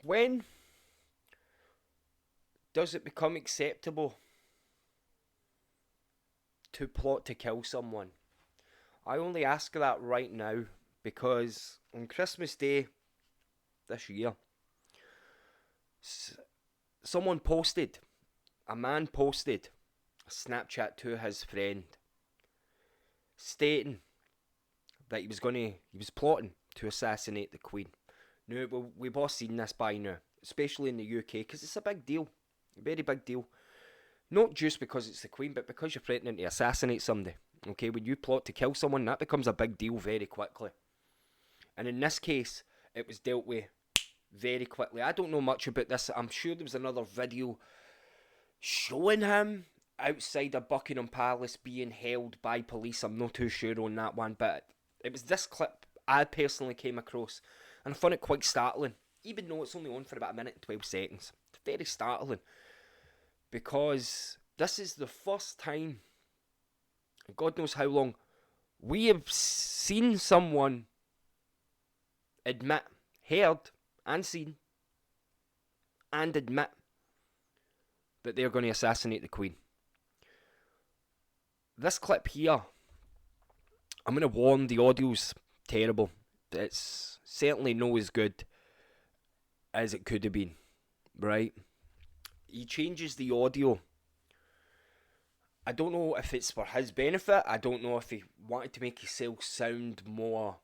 When does it become acceptable to plot to kill someone? I only ask that right now because on Christmas Day this year, someone posted, a man posted a Snapchat to his friend stating that he was plotting to assassinate the Queen. Now, we've all seen this by now, especially in the UK, because it's a big deal, a very big deal. Not just because it's the Queen, but because you're threatening to assassinate somebody. Okay, when you plot to kill someone, that becomes a big deal very quickly. And in this case, it was dealt with very quickly. I don't know much about this. I'm sure there was another video showing him outside of Buckingham Palace being held by police. I'm not too sure on that one, but it was this clip I personally came across, and I found it quite startling, even though it's only on for about a minute and 12 seconds. It's very startling, because this is the first time, God knows how long, we have seen someone admit, heard and seen, and admit that they're going to assassinate the Queen. This clip here, I'm going to warn, the audio's terrible. It's certainly not as good as it could have been, right? He changes the audio. I don't know if it's for his benefit. I don't know if he wanted to make himself sound more,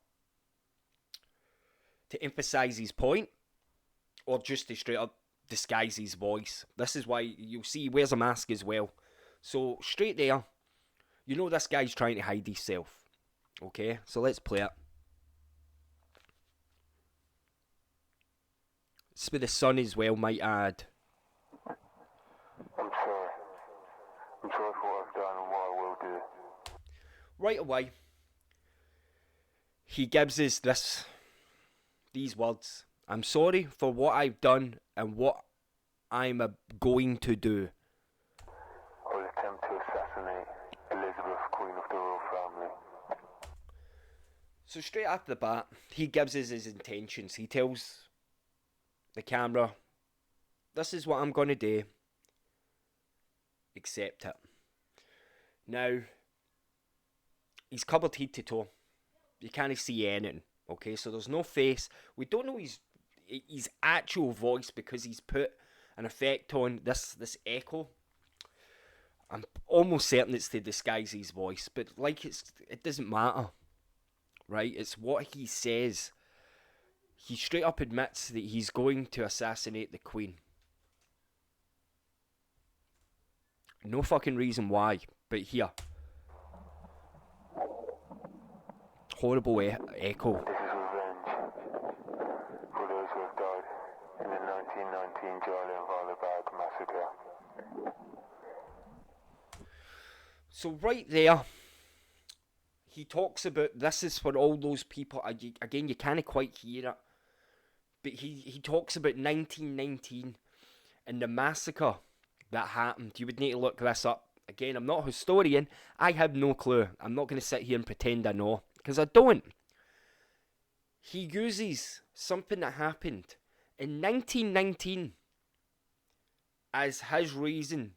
to emphasise his point, or just to straight up disguise his voice. This is why you'll see he wears a mask as well. So straight there, you know this guy's trying to hide himself. Okay, so let's play it. It's with the sun as well, might add. I'm sorry. I'm sorry for what I've done and what I will do. Right away, he gives us these words. I'm sorry for what I've done and what I'm going to do. I will attempt to assassinate Elizabeth, Queen of the Royal Family. So straight after the bat, he gives us his intentions. He tells the camera, this is what I'm going to do. Accept it. Now, he's covered head to toe. You can't see anything. Okay, so there's no face. We don't know his actual voice because he's put an effect on this echo. I'm almost certain it's to disguise his voice, but like it doesn't matter, right? It's what he says. He straight up admits that he's going to assassinate the Queen. No fucking reason why, but here. Horrible echo. This is revenge for those who have died in the 1919 Jallianwala Bagh massacre. So right there, he talks about this is for all those people. Again, you can't quite hear it, but he talks about 1919 and the massacre that happened. You would need to look this up. Again, I'm not a historian. I have no clue. I'm not going to sit here and pretend I know, because I don't. He uses something that happened in 1919 as his reason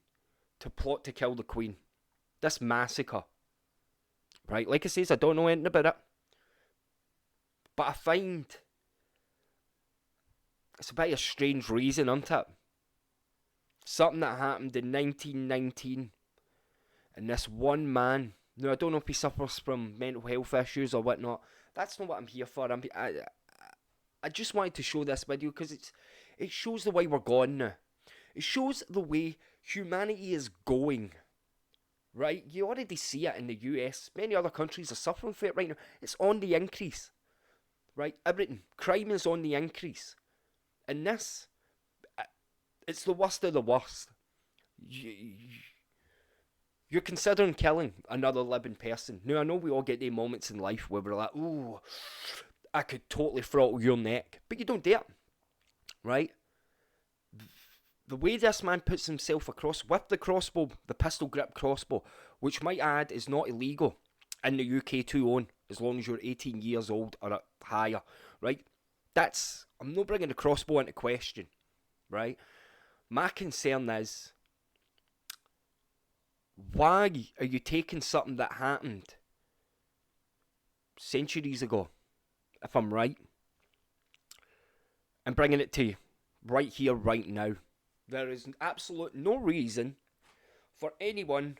to plot to kill the Queen. This massacre. Right, like I says, I don't know anything about it. But I find it's a bit of a strange reason, isn't it? Something that happened in 1919, and this one man. Now, I don't know if he suffers from mental health issues or whatnot. That's not what I'm here for. I just wanted to show this video because it shows the way we're going now. It shows the way humanity is going. Right? You already see it in the US. Many other countries are suffering for it right now. It's on the increase. Right? Everything. Crime is on the increase. And this, it's the worst of the worst. You're considering killing another living person. Now, I know we all get these moments in life where we're like, ooh, I could totally throttle your neck. But you don't dare. Right? The way this man puts himself across with the crossbow, the pistol grip crossbow, which might add is not illegal in the UK to own, as long as you're 18 years old or higher, right? I'm not bringing the crossbow into question, right? My concern is, why are you taking something that happened centuries ago, if I'm right, and bringing it to you right here, right now? There is absolute no reason for anyone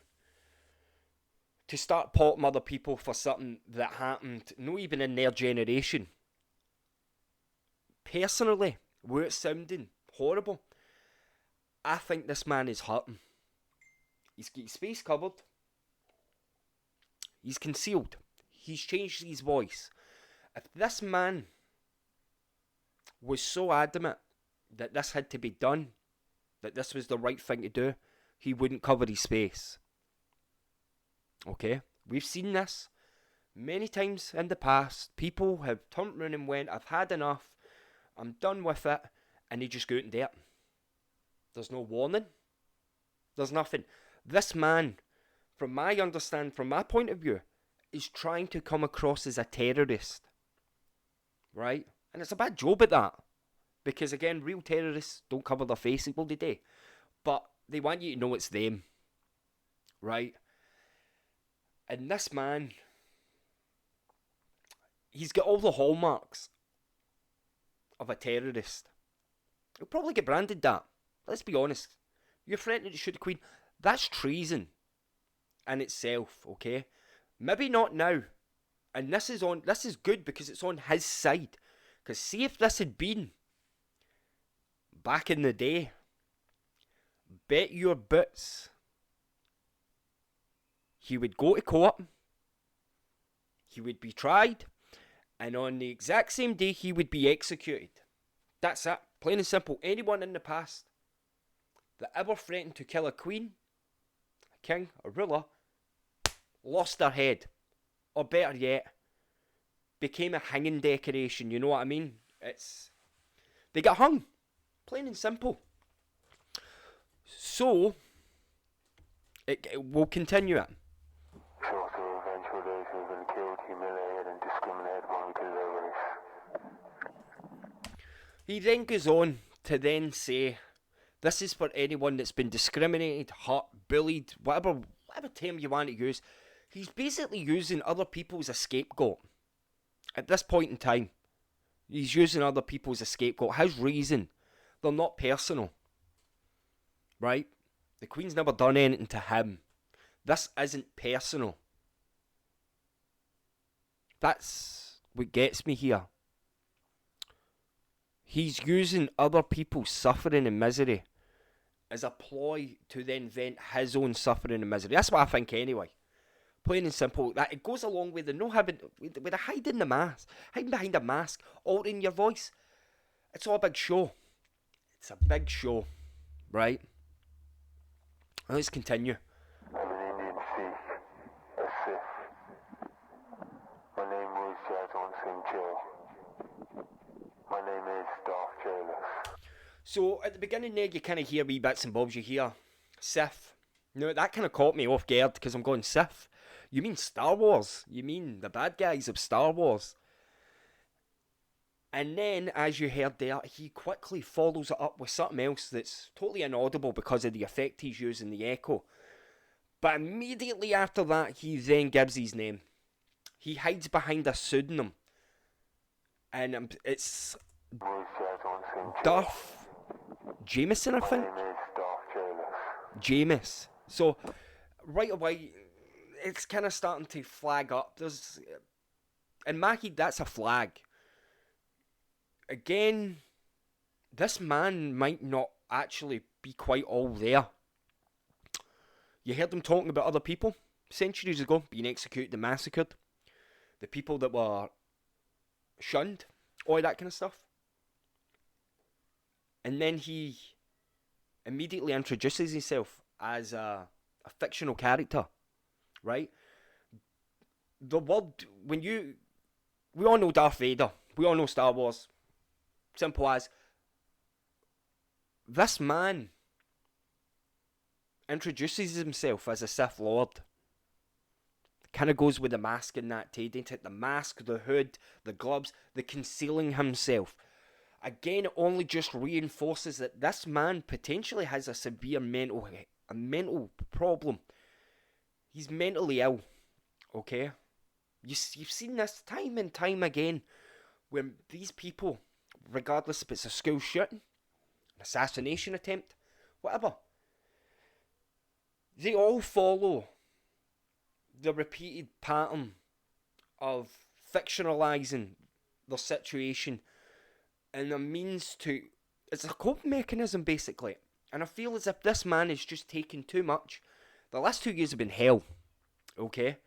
to start potting other people for something that happened, not even in their generation. Personally, where it's sounding horrible, I think this man is hurting. He's got his face covered. He's concealed. He's changed his voice. If this man was so adamant that this had to be done, that this was the right thing to do, he wouldn't cover his face. Okay? We've seen this many times in the past. People have turned around and went, I've had enough, I'm done with it, and they just go out and do it. There's no warning. There's nothing. This man, from my understanding, from my point of view, is trying to come across as a terrorist. Right? And it's a bad job at that. Because again, real terrorists don't cover their faces, well they do. But they want you to know it's them. Right? And this man, he's got all the hallmarks of a terrorist. He'll probably get branded that. Let's be honest. You're threatening to shoot the Queen. That's treason in itself, okay? Maybe not now. And this is good because it's on his side. Because see if this had been back in the day, bet your boots he would go to court, he would be tried, and on the exact same day he would be executed. That's it. Plain and simple. Anyone in the past that ever threatened to kill a queen, a king, a ruler, lost their head. Or better yet, became a hanging decoration. You know what I mean? They get hung. Plain and simple. So, we'll continue it. Short of revenge for those who have been killed, humiliated, and discriminated upon because of their race. He then goes on to then say, this is for anyone that's been discriminated, hurt, bullied, whatever term you want to use. He's basically using other people as a scapegoat. At this point in time, he's using other people as a scapegoat. His reason, they're not personal. Right? The Queen's never done anything to him. This isn't personal. That's what gets me here. He's using other people's suffering and misery as a ploy to then vent his own suffering and misery. That's what I think anyway. Plain and simple. That it goes along with with the hiding the mask, hiding behind a mask, altering your voice. It's all a big show. It's a big show, right? Let's continue. I'm an Indian Sikh, a Sith. My name was Jazwan Singh Gill. My name is Darth Jailus. So at the beginning there, you kind of hear wee bits and bobs. You hear Sith. Now that kind of caught me off guard because I'm going Sith. You mean Star Wars? You mean the bad guys of Star Wars? And then, as you heard there, he quickly follows it up with something else that's totally inaudible because of the effect he's using, the echo. But immediately after that, he then gives his name. He hides behind a pseudonym. And it's Darth Jameson, I think? My name is Darth Jailus. Jameis. So, right away, it's kind of starting to flag up. In my head, that's a flag. Again, this man might not actually be quite all there. You heard him talking about other people centuries ago being executed and massacred. The people that were shunned, all that kind of stuff. And then he immediately introduces himself as a fictional character, right? The word, we all know Darth Vader, we all know Star Wars. Simple as, this man introduces himself as a Sith Lord. Kind of goes with the mask in that, didn't it? The mask, the hood, the gloves, the concealing himself. Again, it only just reinforces that this man potentially has a severe mental problem. He's mentally ill, okay? You've seen this time and time again, when these people, regardless if it's a school shooting, an assassination attempt, whatever, they all follow the repeated pattern of fictionalising their situation and a means to... It's a coping mechanism, basically. And I feel as if this man is just taking too much. The last 2 years have been hell, okay?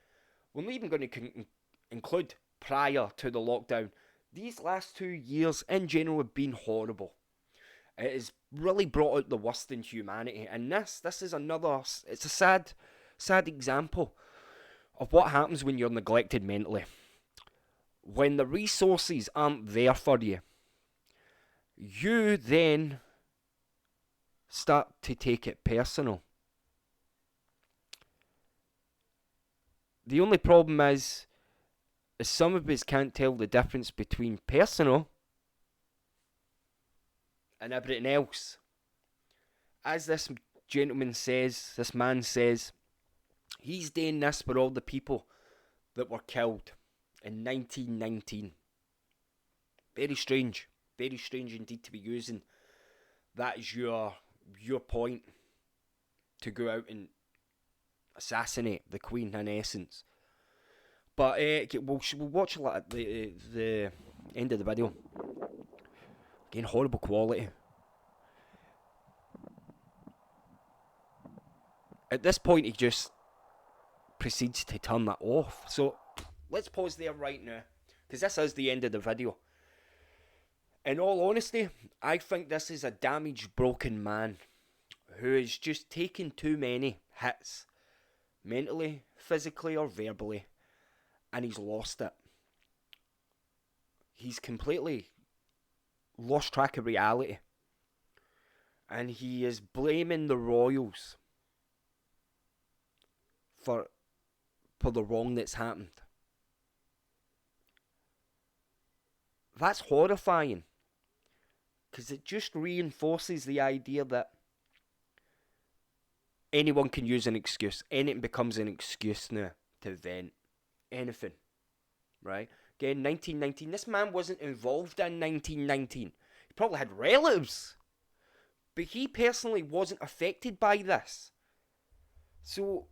We're not even going to include prior to the lockdown. These last 2 years, in general, have been horrible. It has really brought out the worst in humanity. And this is another... It's a sad example of what happens when you're neglected mentally. When the resources aren't there for you, you then start to take it personal. The only problem is some of us can't tell the difference between personal and everything else. As this man says, he's doing this for all the people that were killed in 1919. Very strange indeed to be using that as your point to go out and assassinate the Queen, in essence. But we'll watch the end of the video. Again, horrible quality. At this point, he just proceeds to turn that off. So let's pause there right now, because this is the end of the video. In all honesty, I think this is a damaged, broken man who has just taken too many hits, mentally, physically, or verbally, and he's lost it. He's completely lost track of reality, and he is blaming the royals for the wrong that's happened. That's horrifying, because it just reinforces the idea that anyone can use an excuse. Anything becomes an excuse now to vent anything, right? Again, 1919. This man wasn't involved in 1919. He probably had relatives, but he personally wasn't affected by this. So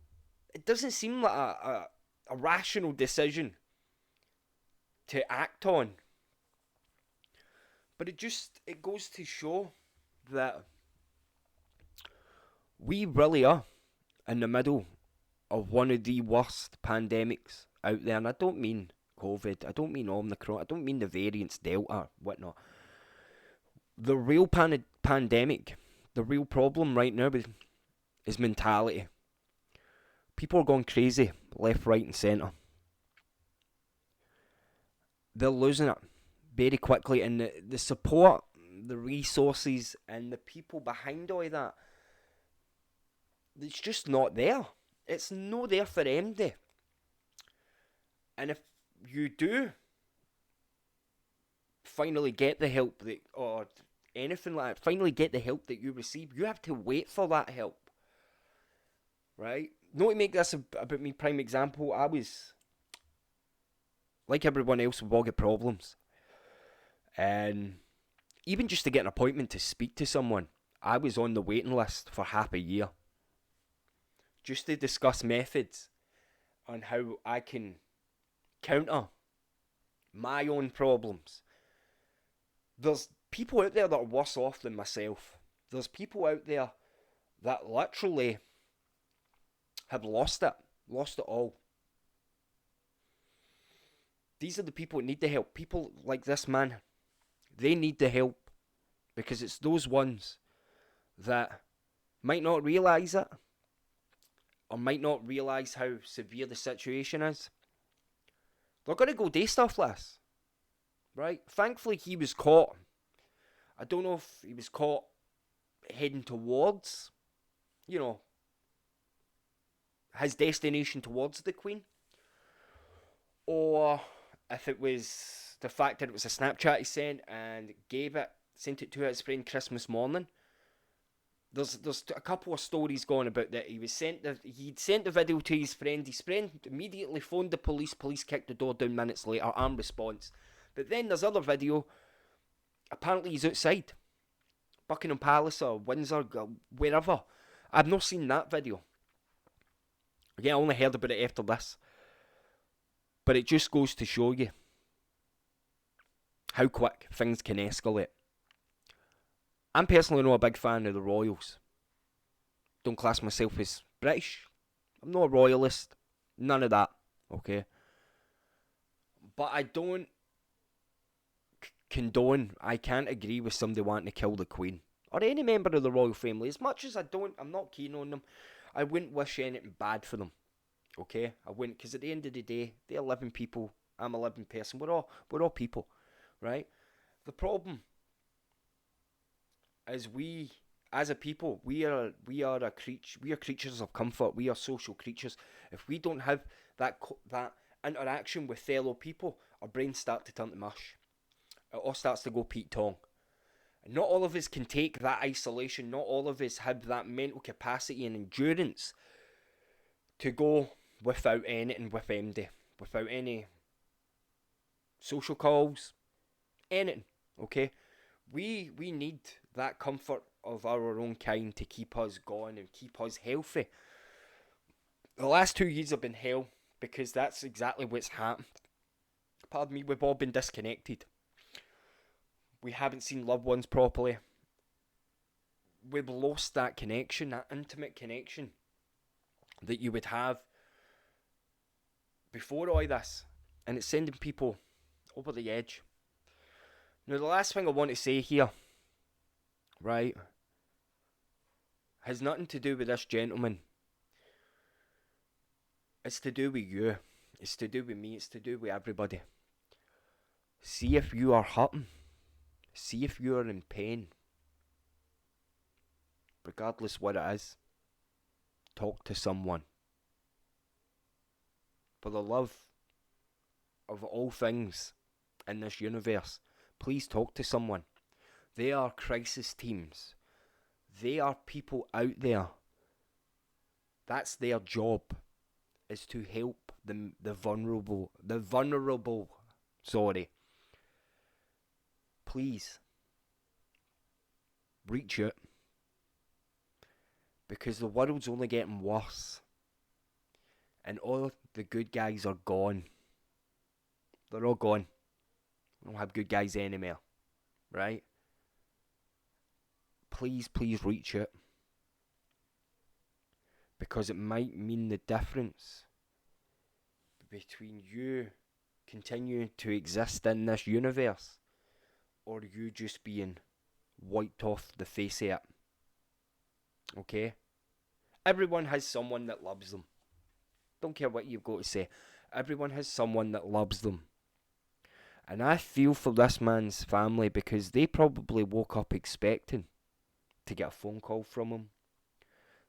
it doesn't seem like a rational decision to act on. But it goes to show that we really are in the middle of one of the worst pandemics out there. And I don't mean COVID, I don't mean Omicron, I don't mean the variants, Delta, whatnot. The real pandemic, the real problem right now is mentality. People are going crazy, left, right and centre. They're losing it very quickly, and the support, the resources, and the people behind all of that, it's just not there. It's not there for MD. And if you do finally get the help or anything like that, finally get the help that you receive, you have to wait for that help. Right? Not to make this about me prime example, I was, like everyone else, with all the problems. And even just to get an appointment to speak to someone, I was on the waiting list for half a year. Just to discuss methods on how I can counter my own problems. There's people out there that are worse off than myself. There's people out there that literally have lost it all. These are the people that need the help. People like this man, they need the help, because it's those ones that might not realise it, or might not realise how severe the situation is. They're going to go do stuff less, right? Thankfully, he was caught. I don't know if he was caught heading towards, his destination towards the Queen, or if it was the fact that it was a Snapchat he sent and sent it to his friend Christmas morning. There's a couple of stories going about that he'd sent the video to his friend. His friend immediately phoned the police. Police kicked the door down minutes later. Armed response. But then there's other video. Apparently he's outside Buckingham Palace or Windsor, wherever. I've not seen that video. Again, I only heard about it after this. But it just goes to show you how quick things can escalate. I'm personally not a big fan of the royals. Don't class myself as British. I'm not a royalist. None of that. Okay? But I don't condone, I can't agree with somebody wanting to kill the Queen. Or any member of the royal family. As much as I'm not keen on them. I wouldn't wish anything bad for them. Okay? I wouldn't, because at the end of the day, they're living people. I'm a living person. We're all people. Right? The problem is we, as a people, we are creatures of comfort. We are social creatures. If we don't have that interaction with fellow people, our brains start to turn to mush. It all starts to go Pete Tong. And not all of us can take that isolation. Not all of us have that mental capacity and endurance to go without anything with MD, without any social calls, anything. Okay. We need that comfort of our own kind to keep us going and keep us healthy. The last 2 years have been hell because that's exactly what's happened. Pardon me, we've all been disconnected. We haven't seen loved ones properly. We've lost that connection, that intimate connection that you would have before all this. And it's sending people over the edge. Now, the last thing I want to say here, right, has nothing to do with this gentleman. It's to do with you. It's to do with me. It's to do with everybody. See if you are hurting. See if you are in pain. Regardless what it is, talk to someone. For the love of all things in this universe, please talk to someone. They are crisis teams. They are people out there. That's their job, is to help the vulnerable. Please reach out, because the world's only getting worse, and all the good guys are gone. They're all gone. We don't have good guys anymore, right? Please reach out, because it might mean the difference between you continuing to exist in this universe or you just being wiped off the face of it. Okay? Everyone has someone that loves them. Don't care what you've got to say. Everyone has someone that loves them. And I feel for this man's family, because they probably woke up expecting to get a phone call from him,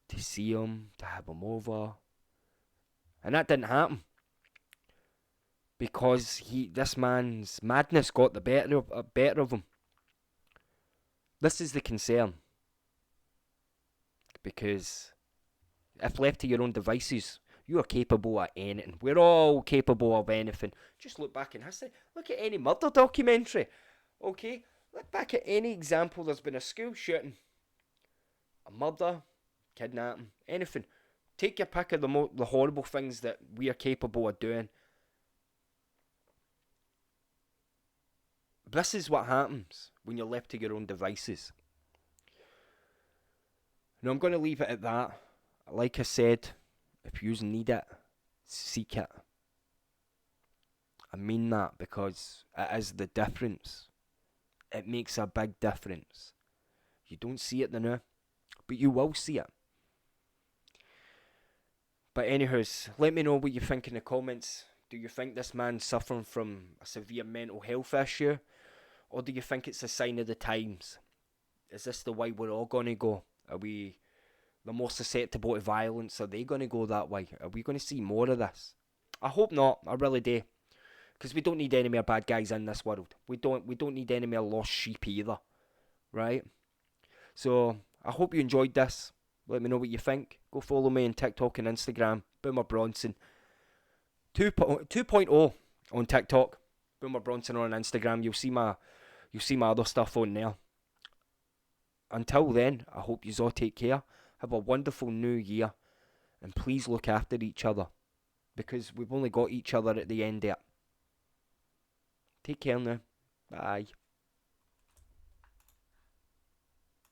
to see him, to have him over. And that didn't happen. Because this man's madness got the better of him. This is the concern. Because if left to your own devices, you are capable of anything. We're all capable of anything. Just look back in history. Look at any murder documentary. Okay? Look back at any example. There's been a school shooting, a murder, kidnapping, anything. Take your pick of the horrible things that we are capable of doing. This is what happens when you're left to your own devices. Now, I'm going to leave it at that. Like I said, if you need it, seek it. I mean that, because it is the difference. It makes a big difference. You don't see it now, but you will see it. But anyways, let me know what you think in the comments. Do you think this man's suffering from a severe mental health issue? Or do you think it's a sign of the times? Is this the way we're all going to go? Are we the more susceptible to violence? Are they going to go that way? Are we going to see more of this? I hope not. I really do. Because we don't need any more bad guys in this world. We don't need any more lost sheep either, right? So I hope you enjoyed this. Let me know what you think. Go follow me on TikTok and Instagram, Boomer Bronson 2.0 on TikTok, Boomer Bronson on Instagram. You'll see my other stuff on there. Until then, I hope you all take care. Have a wonderful new year, and please look after each other, because we've only got each other at the end of it. Take care now. Bye.